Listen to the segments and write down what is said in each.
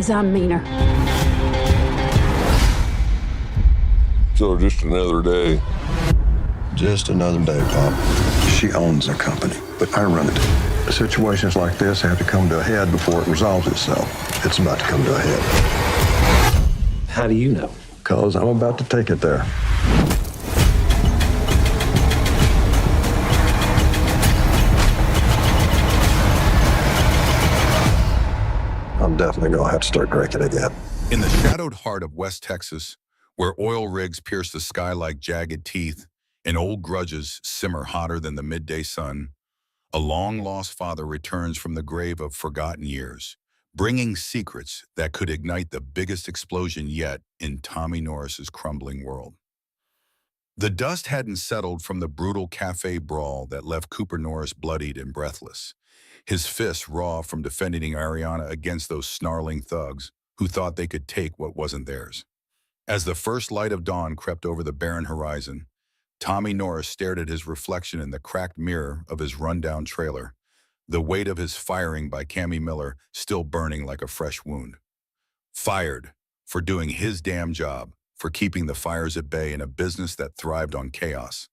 'cause I'm meaner. So just another day. Just another day, Pop. She owns the company, but I run it. Situations like this have to come to a head before it resolves itself. It's about to come to a head. How do you know? Because I'm about to take it there. I'm definitely going to have to start drinking again. In the shadowed heart of West Texas, where oil rigs pierce the sky like jagged teeth and old grudges simmer hotter than the midday sun, a long-lost father returns from the grave of forgotten years, bringing secrets that could ignite the biggest explosion yet in Tommy Norris's crumbling world. The dust hadn't settled from the brutal cafe brawl that left Cooper Norris bloodied and breathless, his fists raw from defending Ariana against those snarling thugs who thought they could take what wasn't theirs. As the first light of dawn crept over the barren horizon, Tommy Norris stared at his reflection in the cracked mirror of his rundown trailer, the weight of his firing by Cammy Miller still burning like a fresh wound. Fired for doing his damn job, for keeping the fires at bay in a business that thrived on chaos.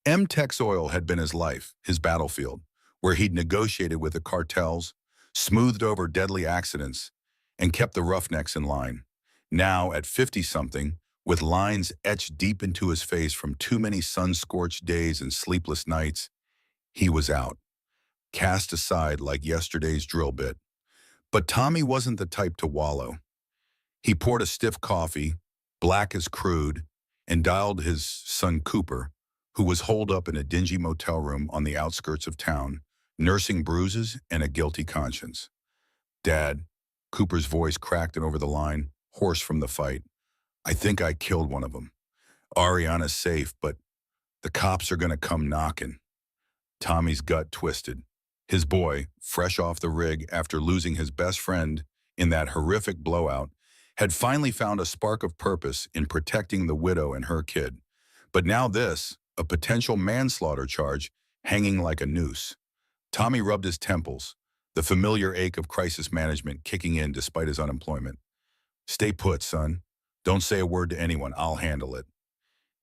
M-Tex Oil had been his life, his battlefield, where he'd negotiated with the cartels, smoothed over deadly accidents, and kept the roughnecks in line. Now, at 50-something, with lines etched deep into his face from too many sun-scorched days and sleepless nights, he was out, cast aside like yesterday's drill bit. But Tommy wasn't the type to wallow. He poured a stiff coffee, black as crude, and dialed his son Cooper, who was holed up in a dingy motel room on the outskirts of town, nursing bruises and a guilty conscience. "Dad," Cooper's voice cracked and over the line, hoarse from the fight. "I think I killed one of them. Ariana's safe, but the cops are gonna come knocking." Tommy's gut twisted. His boy, fresh off the rig after losing his best friend in that horrific blowout, had finally found a spark of purpose in protecting the widow and her kid. But now this, a potential manslaughter charge, hanging like a noose. Tommy rubbed his temples, the familiar ache of crisis management kicking in despite his unemployment. "Stay put, son. Don't say a word to anyone. I'll handle it."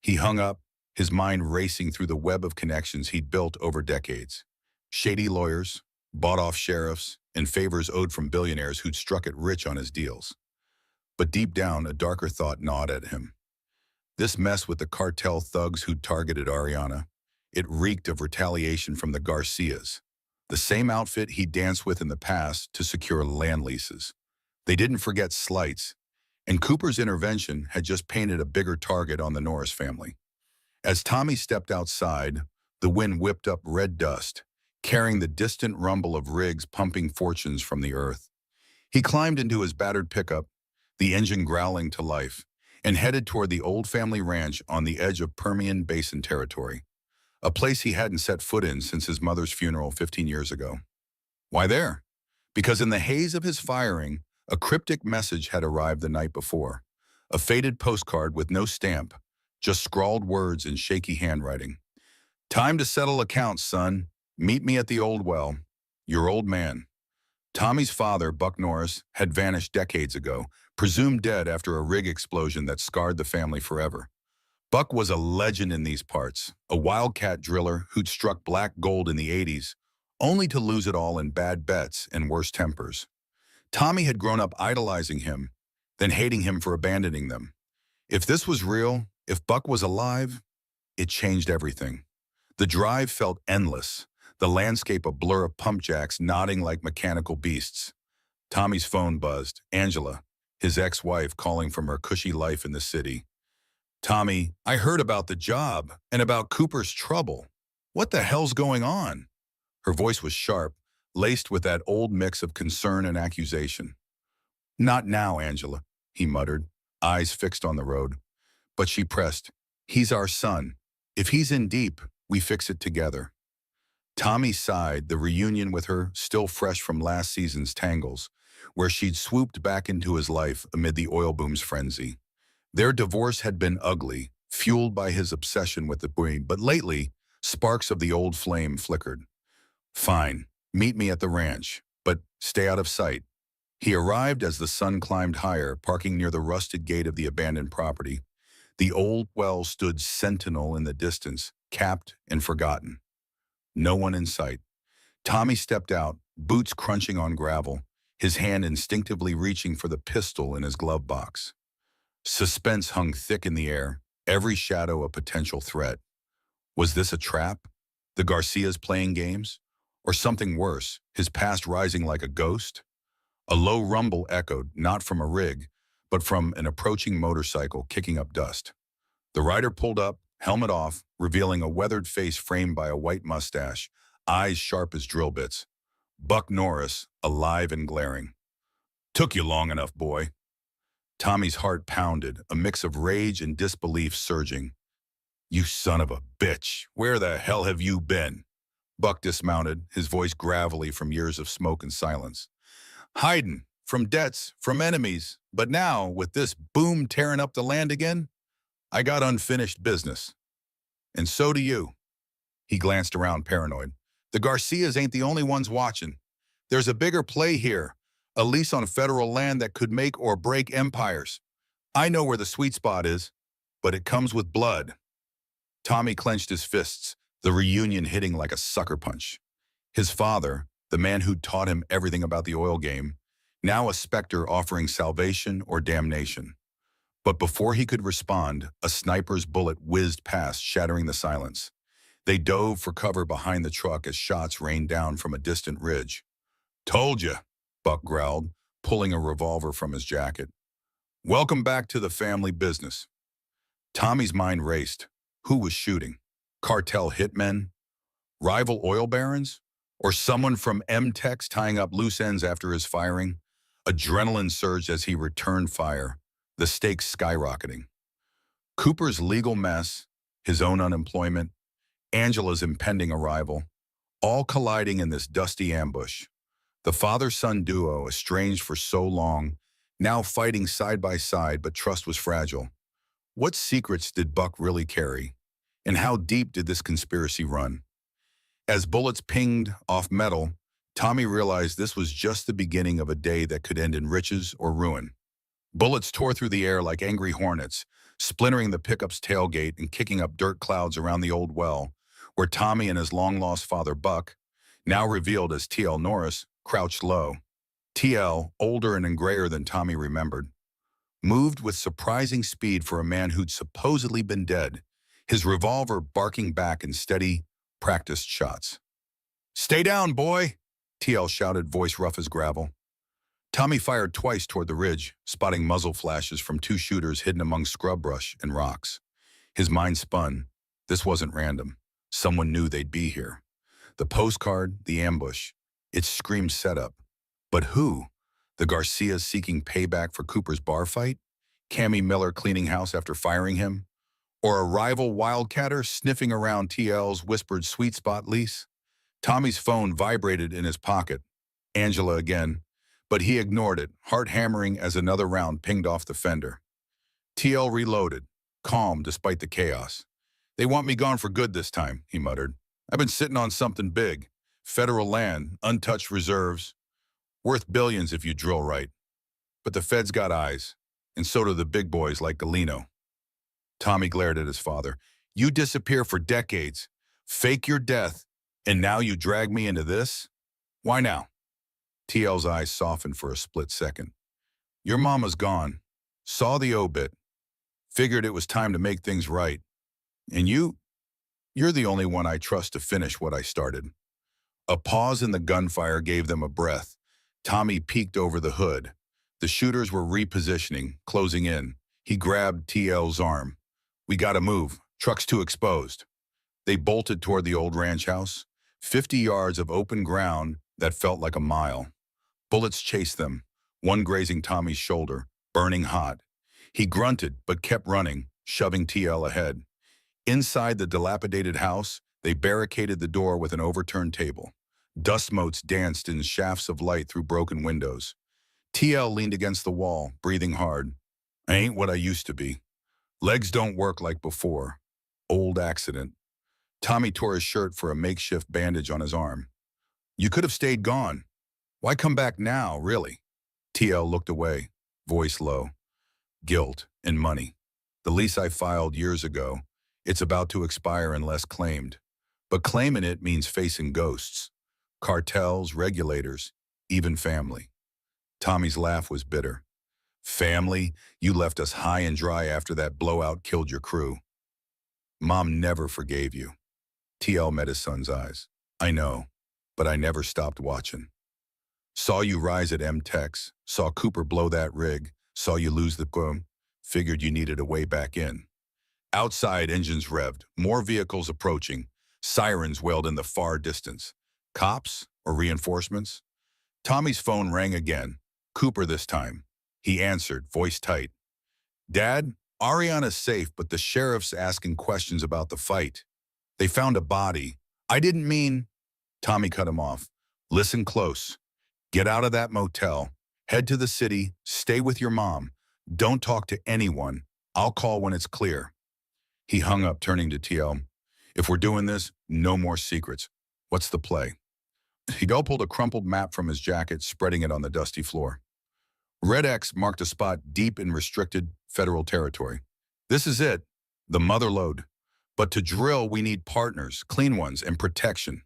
He hung up, his mind racing through the web of connections he'd built over decades. Shady lawyers, bought-off sheriffs, and favors owed from billionaires who'd struck it rich on his deals. But deep down, a darker thought gnawed at him. This mess with the cartel thugs who'd targeted Ariana, it reeked of retaliation from the Garcias, the same outfit he danced with in the past to secure land leases. They didn't forget slights, and Cooper's intervention had just painted a bigger target on the Norris family. As Tommy stepped outside, the wind whipped up red dust, carrying the distant rumble of rigs pumping fortunes from the earth. He climbed into his battered pickup, the engine growling to life, and headed toward the old family ranch on the edge of Permian Basin territory, a place he hadn't set foot in since his mother's funeral 15 years ago. Why there? Because in the haze of his firing, a cryptic message had arrived the night before, a faded postcard with no stamp, just scrawled words in shaky handwriting. "Time to settle accounts, son. Meet me at the old well. Your old man." Tommy's father, Buck Norris, had vanished decades ago, presumed dead after a rig explosion that scarred the family forever. Buck was a legend in these parts, a wildcat driller who'd struck black gold in the 80s, only to lose it all in bad bets and worse tempers. Tommy had grown up idolizing him, then hating him for abandoning them. If this was real, if Buck was alive, it changed everything. The drive felt endless, the landscape a blur of pump jacks nodding like mechanical beasts. Tommy's phone buzzed. Angela, his ex-wife, calling from her cushy life in the city. "Tommy, I heard about the job and about Cooper's trouble. What the hell's going on?" Her voice was sharp, laced with that old mix of concern and accusation. "Not now, Angela," he muttered, eyes fixed on the road. But she pressed, "He's our son. If he's in deep, we fix it together." Tommy sighed, the reunion with her still fresh from last season's tangles, where she'd swooped back into his life amid the oil boom's frenzy. Their divorce had been ugly, fueled by his obsession with the queen, but lately, sparks of the old flame flickered. "Fine, meet me at the ranch, but stay out of sight." He arrived as the sun climbed higher, parking near the rusted gate of the abandoned property. The old well stood sentinel in the distance, capped and forgotten. No one in sight. Tommy stepped out, boots crunching on gravel, his hand instinctively reaching for the pistol in his glove box. Suspense hung thick in the air, every shadow a potential threat. Was this a trap? The Garcias playing games? Or something worse, his past rising like a ghost? A low rumble echoed, not from a rig, but from an approaching motorcycle kicking up dust. The rider pulled up, helmet off, revealing a weathered face framed by a white mustache, eyes sharp as drill bits. Buck Norris, alive and glaring. "Took you long enough, boy." Tommy's heart pounded, a mix of rage and disbelief surging. "You son of a bitch, where the hell have you been?" Buck dismounted, his voice gravelly from years of smoke and silence. "Hiding, from debts, from enemies, but now, with this boom tearing up the land again, I got unfinished business. And so do you." He glanced around paranoid. "The Garcias ain't the only ones watching. There's a bigger play here, a lease on federal land that could make or break empires. I know where the sweet spot is, but it comes with blood." Tommy clenched his fists, the reunion hitting like a sucker punch. His father, the man who'd taught him everything about the oil game, now a specter offering salvation or damnation. But before he could respond, a sniper's bullet whizzed past, shattering the silence. They dove for cover behind the truck as shots rained down from a distant ridge. "Told you," Buck growled, pulling a revolver from his jacket. "Welcome back to the family business." Tommy's mind raced. Who was shooting? Cartel hitmen? Rival oil barons? Or someone from M-Tex tying up loose ends after his firing? Adrenaline surged as he returned fire, the stakes skyrocketing. Cooper's legal mess, his own unemployment, Angela's impending arrival, all colliding in this dusty ambush. The father-son duo, estranged for so long, now fighting side by side, but trust was fragile. What secrets did Buck really carry? And how deep did this conspiracy run? As bullets pinged off metal, Tommy realized this was just the beginning of a day that could end in riches or ruin. Bullets tore through the air like angry hornets, splintering the pickup's tailgate and kicking up dirt clouds around the old well, where Tommy and his long-lost father Buck, now revealed as T.L. Norris, crouched low. T.L., older and grayer than Tommy remembered, moved with surprising speed for a man who'd supposedly been dead, his revolver barking back in steady, practiced shots. "Stay down, boy," T.L. shouted, voice rough as gravel. Tommy fired twice toward the ridge, spotting muzzle flashes from two shooters hidden among scrub brush and rocks. His mind spun. This wasn't random. Someone knew they'd be here. The postcard, the ambush, it screamed setup. But who? The Garcias seeking payback for Cooper's bar fight? Cammy Miller cleaning house after firing him? Or a rival wildcatter sniffing around T.L.'s whispered sweet spot lease? Tommy's phone vibrated in his pocket. Angela again. But he ignored it, heart hammering as another round pinged off the fender. T.L. reloaded, calm despite the chaos. "They want me gone for good this time," he muttered. "I've been sitting on something big. Federal land, untouched reserves. Worth billions if you drill right. But the feds got eyes, and so do the big boys like Galeno." Tommy glared at his father. "You disappear for decades, fake your death, and now you drag me into this? Why now?" T.L.'s eyes softened for a split second. "Your mama's gone. Saw the obit. Figured it was time to make things right. And you're the only one I trust to finish what I started." A pause in the gunfire gave them a breath. Tommy peeked over the hood. The shooters were repositioning, closing in. He grabbed T.L.'s arm. "We gotta move. Truck's too exposed." They bolted toward the old ranch house, 50 yards of open ground that felt like a mile. Bullets chased them, one grazing Tommy's shoulder, burning hot. He grunted but kept running, shoving T.L. ahead. Inside the dilapidated house, they barricaded the door with an overturned table. Dust motes danced in shafts of light through broken windows. T.L. leaned against the wall, breathing hard. "I ain't what I used to be. Legs don't work like before. Old accident." Tommy tore his shirt for a makeshift bandage on his arm. "You could have stayed gone. Why come back now, really?" TL looked away, voice low. Guilt and money. The lease I filed years ago, it's about to expire unless claimed. But claiming it means facing ghosts, cartels, regulators, even family. Tommy's laugh was bitter. Family, you left us high and dry after that blowout killed your crew. Mom never forgave you. TL met his son's eyes. I know, but I never stopped watching. Saw you rise at M-Tex, saw Cooper blow that rig, saw you lose the boom, figured you needed a way back in. Outside, engines revved, more vehicles approaching, sirens wailed in the far distance. Cops or reinforcements? Tommy's phone rang again. Cooper this time. He answered, voice tight. Dad, Ariana's safe, but the sheriff's asking questions about the fight. They found a body. I didn't mean... Tommy cut him off. Listen close. Get out of that motel. Head to the city. Stay with your mom. Don't talk to anyone. I'll call when it's clear. He hung up, turning to TL. If we're doing this, no more secrets. What's the play? He pulled a crumpled map from his jacket, spreading it on the dusty floor. Red X marked a spot deep in restricted federal territory. This is it, the mother lode. But to drill, we need partners, clean ones, and protection.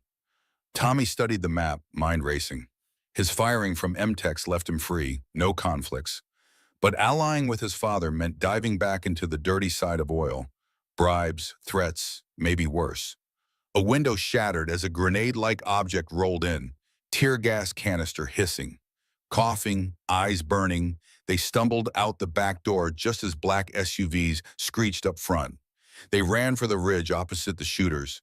Tommy studied the map, mind racing. His firing from M-Tex left him free, no conflicts. But allying with his father meant diving back into the dirty side of oil. Bribes, threats, maybe worse. A window shattered as a grenade-like object rolled in, tear gas canister hissing. Coughing, eyes burning, they stumbled out the back door just as black SUVs screeched up front. They ran for the ridge opposite the shooters,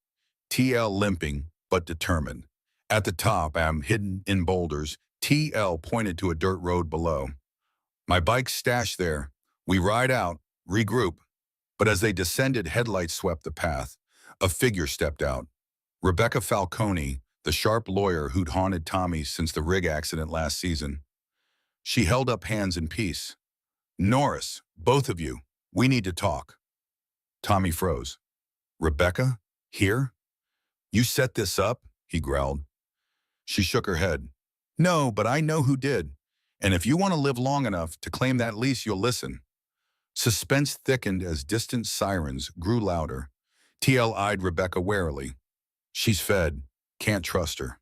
TL limping but determined. At the top, hidden in boulders, TL pointed to a dirt road below. My bike's stashed there. We ride out, regroup. But as they descended, headlights swept the path. A figure stepped out. Rebecca Falcone, the sharp lawyer who'd haunted Tommy since the rig accident last season. She held up hands in peace. Norris, both of you, we need to talk. Tommy froze. Rebecca? Here? You set this up? He growled. She shook her head. No, but I know who did. And if you want to live long enough to claim that lease, you'll listen. Suspense thickened as distant sirens grew louder. TL eyed Rebecca warily. She's fed. Can't trust her.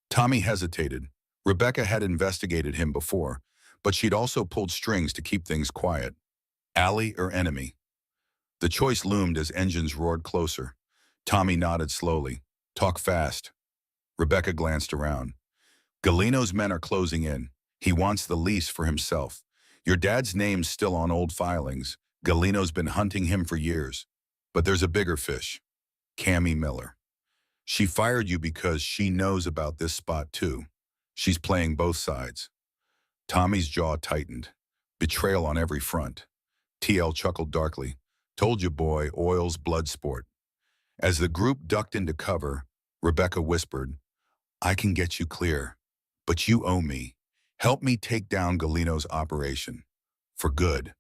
Tommy hesitated. Rebecca had investigated him before, but she'd also pulled strings to keep things quiet. Ally or enemy? The choice loomed as engines roared closer. Tommy nodded slowly. Talk fast. Rebecca glanced around. Galino's men are closing in. He wants the lease for himself. Your dad's name's still on old filings. Galino's been hunting him for years. But there's a bigger fish. Cammy Miller. She fired you because she knows about this spot too. She's playing both sides. Tommy's jaw tightened. Betrayal on every front. TL chuckled darkly. Told you, boy, oil's blood sport. As the group ducked into cover, Rebecca whispered, I can get you clear, but you owe me. Help me take down Galino's operation. For good.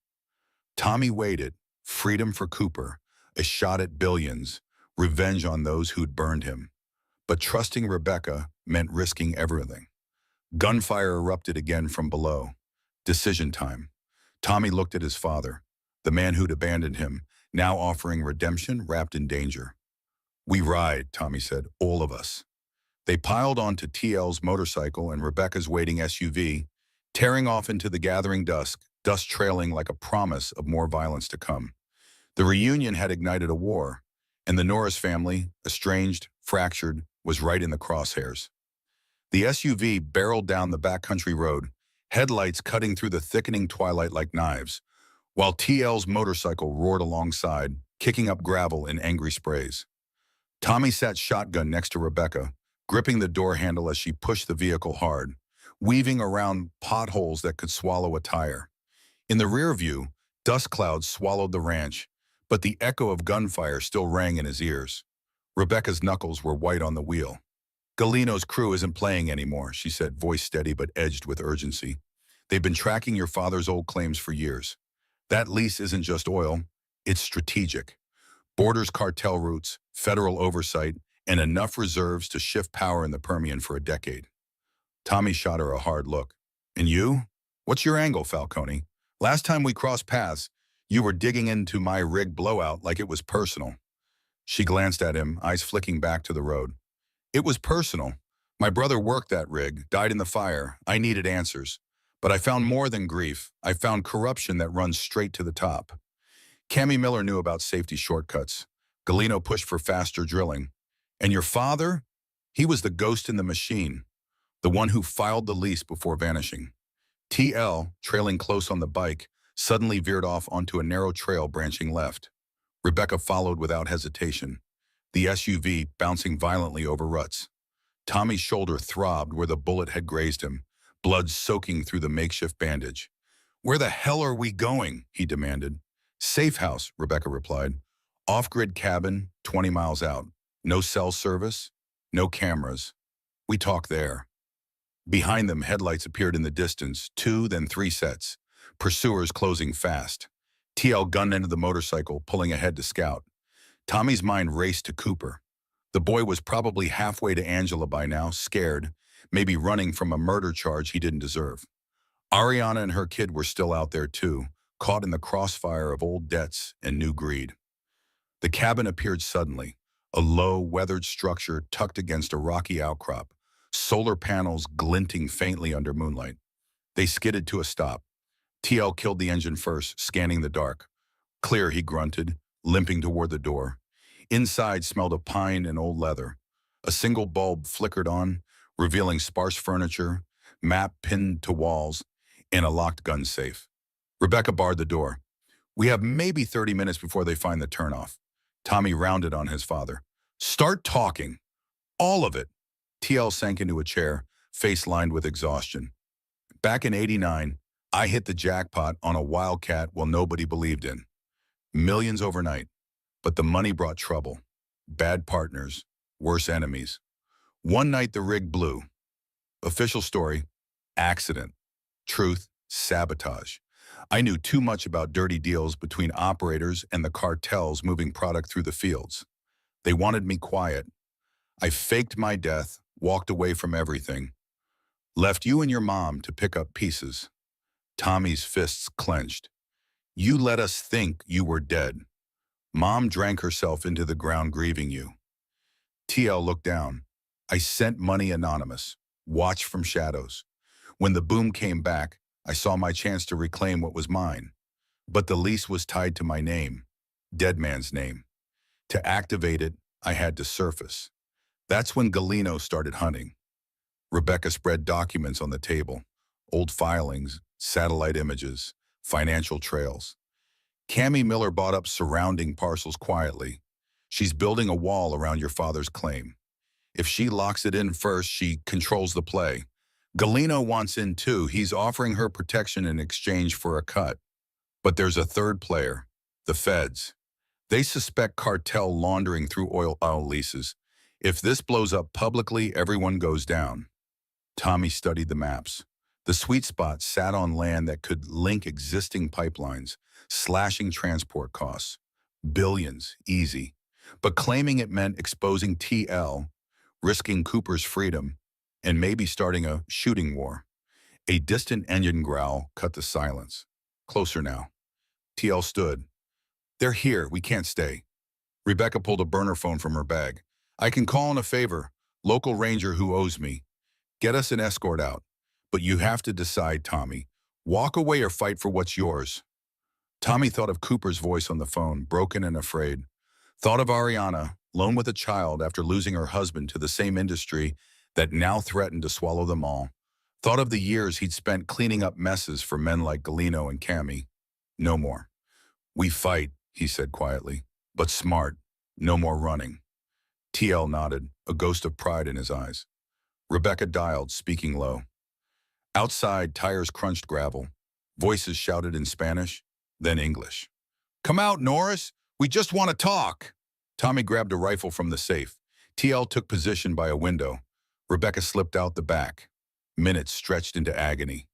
Tommy waited. Freedom for Cooper. A shot at billions. Revenge on those who'd burned him. But trusting Rebecca meant risking everything. Gunfire erupted again from below. Decision time. Tommy looked at his father, the man who'd abandoned him, now offering redemption wrapped in danger. We ride, Tommy said, all of us. They piled onto TL's motorcycle and Rebecca's waiting SUV, tearing off into the gathering dusk, dust trailing like a promise of more violence to come. The reunion had ignited a war, and the Norris family, estranged, fractured, was right in the crosshairs. The SUV barreled down the backcountry road, headlights cutting through the thickening twilight like knives, while TL's motorcycle roared alongside, kicking up gravel in angry sprays. Tommy sat shotgun next to Rebecca, gripping the door handle as she pushed the vehicle hard, weaving around potholes that could swallow a tire. In the rear view, dust clouds swallowed the ranch, but the echo of gunfire still rang in his ears. Rebecca's knuckles were white on the wheel. Galino's crew isn't playing anymore, she said, voice steady but edged with urgency. They've been tracking your father's old claims for years. That lease isn't just oil, it's strategic. Borders cartel routes, federal oversight, and enough reserves to shift power in the Permian for a decade. Tommy shot her a hard look. And you? What's your angle, Falcone? Last time we crossed paths, you were digging into my rig blowout like it was personal. She glanced at him, eyes flicking back to the road. It was personal. My brother worked that rig, died in the fire. I needed answers. But I found more than grief. I found corruption that runs straight to the top. Cammy Miller knew about safety shortcuts. Galeno pushed for faster drilling. And your father? He was the ghost in the machine, the one who filed the lease before vanishing. TL, trailing close on the bike, suddenly veered off onto a narrow trail branching left. Rebecca followed without hesitation, the SUV bouncing violently over ruts. Tommy's shoulder throbbed where the bullet had grazed him, blood soaking through the makeshift bandage. "Where the hell are we going?" he demanded. "Safe house," Rebecca replied. "Off-grid cabin, 20 miles out. No cell service, no cameras. We talk there." Behind them, headlights appeared in the distance, 2, then 3 sets. Pursuers closing fast. TL gunned into the motorcycle, pulling ahead to scout. Tommy's mind raced to Cooper. The boy was probably halfway to Angela by now, scared, maybe running from a murder charge he didn't deserve. Ariana and her kid were still out there too, caught in the crossfire of old debts and new greed. The cabin appeared suddenly, a low, weathered structure tucked against a rocky outcrop, solar panels glinting faintly under moonlight. They skidded to a stop. TL killed the engine first, scanning the dark. "Clear," he grunted, limping toward the door. Inside smelled of pine and old leather. A single bulb flickered on, revealing sparse furniture, map pinned to walls, and a locked gun safe. Rebecca barred the door. "We have maybe 30 minutes before they find the turnoff." Tommy rounded on his father. "Start talking. All of it." TL sank into a chair, face lined with exhaustion. "Back in '89, I hit the jackpot on a wildcat nobody believed in. Millions overnight. But the money brought trouble. Bad partners, worse enemies. One night the rig blew. Official story, accident. Truth, sabotage. I knew too much about dirty deals between operators and the cartels moving product through the fields. They wanted me quiet. I faked my death, walked away from everything. Left you and your mom to pick up pieces." Tommy's fists clenched. "You let us think you were dead. Mom drank herself into the ground grieving you." TL looked down. "I sent money anonymous. Watch from shadows. When the boom came back, I saw my chance to reclaim what was mine. But the lease was tied to my name, dead man's name. To activate it, I had to surface. That's when Galeno started hunting." Rebecca spread documents on the table, old filings, satellite images, financial trails. Cammy Miller bought up surrounding parcels quietly. "She's building a wall around your father's claim. If she locks it in first, she controls the play. Galeno wants in too. He's offering her protection in exchange for a cut. But there's a third player, the feds. They suspect cartel laundering through oil leases. If this blows up publicly, everyone goes down." Tommy studied the maps. The sweet spot sat on land that could link existing pipelines, slashing transport costs. Billions, easy. But claiming it meant exposing TL, risking Cooper's freedom, and maybe starting a shooting war. A distant engine growl cut the silence. Closer now. TL stood. "They're here. We can't stay." Rebecca pulled a burner phone from her bag. "I can call in a favor. Local ranger who owes me. Get us an escort out. But you have to decide, Tommy. Walk away or fight for what's yours." Tommy thought of Cooper's voice on the phone, broken and afraid. Thought of Ariana, lone with a child after losing her husband to the same industry that now threatened to swallow them all. Thought of the years he'd spent cleaning up messes for men like Galeno and Cammy. "No more. We fight," he said quietly, "but smart. No more running." TL nodded, a ghost of pride in his eyes. Rebecca dialed, speaking low. Outside, tires crunched gravel. Voices shouted in Spanish, then English. "Come out, Norris. We just want to talk." Tommy grabbed a rifle from the safe. TL took position by a window. Rebecca slipped out the back. Minutes stretched into agony.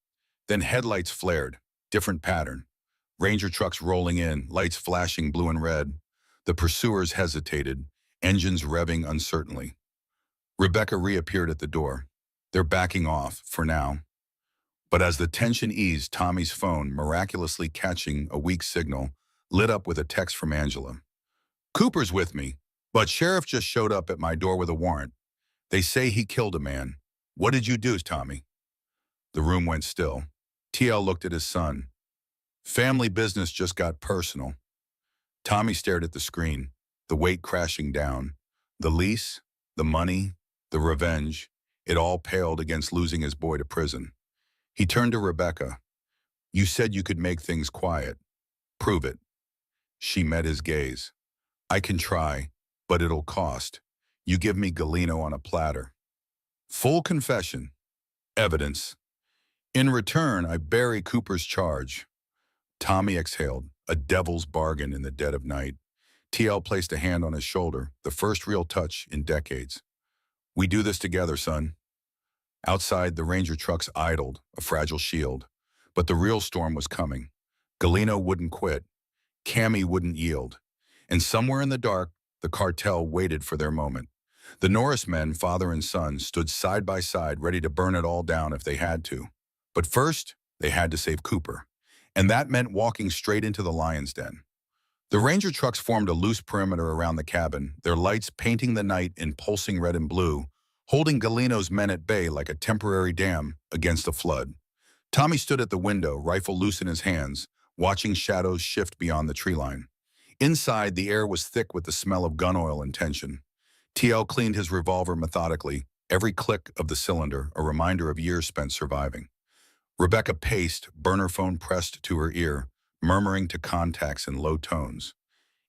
Then headlights flared, different pattern. Ranger trucks rolling in, lights flashing blue and red. The pursuers hesitated, engines revving uncertainly. Rebecca reappeared at the door. "They're backing off, for now." But as the tension eased, Tommy's phone, miraculously catching a weak signal, lit up with a text from Angela. Cooper's with me, but sheriff just showed up at my door with a warrant. They say he killed a man. What did you do, Tommy? The room went still. TL looked at his son. Family business just got personal. Tommy stared at the screen, the weight crashing down. The lease, the money, the revenge, it all paled against losing his boy to prison. He turned to Rebecca. You said you could make things quiet. Prove it. She met his gaze. I can try, but it'll cost. You give me Galeno on a platter. Full confession. Evidence. In return, I bury Cooper's charge. Tommy exhaled, a devil's bargain in the dead of night. TL placed a hand on his shoulder, the first real touch in decades. We do this together, son. Outside, the Ranger trucks idled, a fragile shield. But the real storm was coming. Galeno wouldn't quit. Cammy wouldn't yield. And somewhere in the dark, the cartel waited for their moment. The Norris men, father and son, stood side by side, ready to burn it all down if they had to. But first, they had to save Cooper. And that meant walking straight into the lion's den. The Ranger trucks formed a loose perimeter around the cabin, their lights painting the night in pulsing red and blue, holding Galeno's men at bay like a temporary dam against a flood. Tommy stood at the window, rifle loose in his hands, watching shadows shift beyond the tree line. Inside, the air was thick with the smell of gun oil and tension. TL cleaned his revolver methodically, every click of the cylinder a reminder of years spent surviving. Rebecca paced, burner phone pressed to her ear, murmuring to contacts in low tones.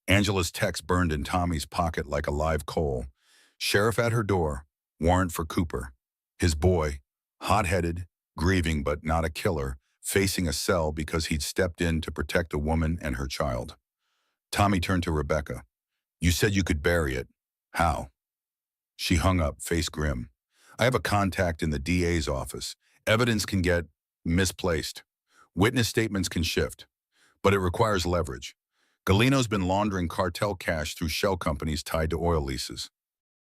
Angela's text burned in Tommy's pocket like a live coal. Sheriff at her door, warrant for Cooper. His boy, hot-headed, grieving but not a killer, facing a cell because he'd stepped in to protect a woman and her child. Tommy turned to Rebecca. You said you could bury it. How? She hung up, face grim. I have a contact in the DA's office. Evidence can get misplaced. Witness statements can shift. But it requires leverage. Galeno's been laundering cartel cash through shell companies tied to oil leases.